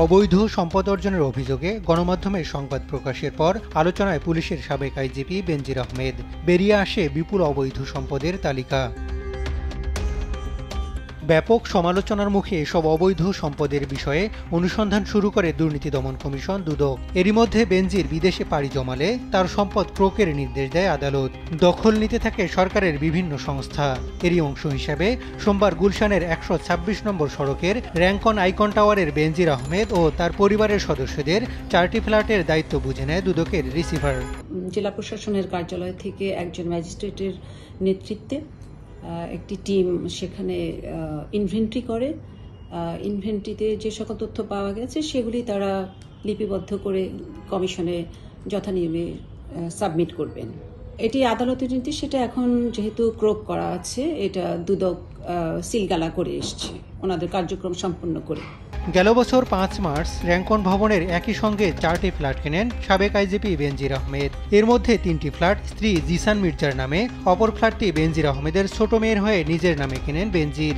অবৈধ সম্পদ অর্জনের অভিযোগে গণমাধ্যমে সংবাদ প্রকাশের পর আলোচনায় পুলিশের সাবেক আইজিপি বেনজির আহমেদ। বেরিয়ে আসে বিপুল অবৈধ সম্পদের তালিকা। ব্যাপক সমালোচনার মুখে এসব অবৈধ সম্পদের বিষয়ে অনুসন্ধান শুরু করে দুর্নীতি দমন কমিশন দুদক। এরই মধ্যে বেনজির বিদেশে পাড়ি জমালে তার সম্পদ ক্রোকের নির্দেশ দেয় আদালত। দখল নিতে থাকে সরকারের বিভিন্ন সংস্থা। এরই অংশ হিসেবে সোমবার গুলশানের ১২৬ নম্বর সড়কের র্যাঙ্কন আইকন টাওয়ারের বেনজির আহমেদ ও তার পরিবারের সদস্যদের 4টি ফ্ল্যাটের দায়িত্ব বুঝে নেয় দুদকের রিসিভার। জেলা প্রশাসনের কার্যালয় থেকে একজন ম্যাজিস্ট্রেটের নেতৃত্বে একটি টিম সেখানে ইনভেন্টরি করে। ইনভেন্টরিতে যে সকল তথ্য পাওয়া গেছে সেগুলি তারা লিপিবদ্ধ করে কমিশনে যথানিয়মে সাবমিট করবেন। এটি আদালতের নীতি, সেটা এখন যেহেতু ক্রোক করা আছে, এটা দুদক সিলগালা করে এসছে ওনাদের কার্যক্রম সম্পন্ন করে। গেল বছর 5 মার্চ র্যাঙ্কন ভবনের একই সঙ্গে 4টি ফ্ল্যাট কেনেন সাবেক আইজিপি বেনজির আহমেদ। এর মধ্যে 3টি ফ্ল্যাট স্ত্রী জিসান মির্জার নামে, অপর ফ্ল্যাটটি বেনজির আহমেদের ছোট মেয়ের হয়ে নিজের নামে কেনেন বেনজির।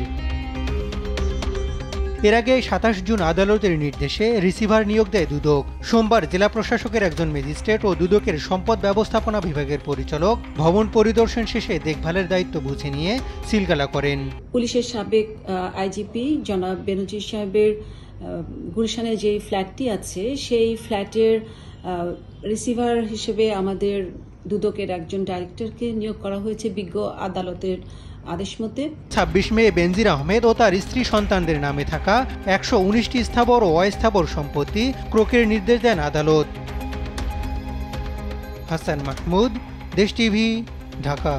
এর আগে 27 জুন আদালতের নির্দেশে রিসিভার নিয়োগ দেয় দুদক। সোমবার জেলা প্রশাসকের একজন ম্যাজিস্ট্রেট ও দুদকের সম্পদ ব্যবস্থাপনা বিভাগের পরিচালক ভবন পরিদর্শন শেষে দেখভালের দায়িত্ব বুঝে নিয়ে সিলগালা করেন। পুলিশের সাবেক আইজিপি জনাব বেনজির সাহেবের গুলশানে যে ফ্ল্যাটটি আছে সেই ফ্ল্যাটের রিসিভার হিসেবে আমাদের দুদকের একজন ডাইরেক্টরকে নিয়োগ করা হয়েছে বিজ্ঞ আদালতের আদেশ মতে। 26 মে বেনজির আহমেদ ও তার স্ত্রী সন্তানদের নামে থাকা 119টি স্থাবর ও অস্থাবর সম্পত্তি ক্রোকের নির্দেশ দেন আদালত। হাসান মাহমুদ, দেশ টিভি, ঢাকা।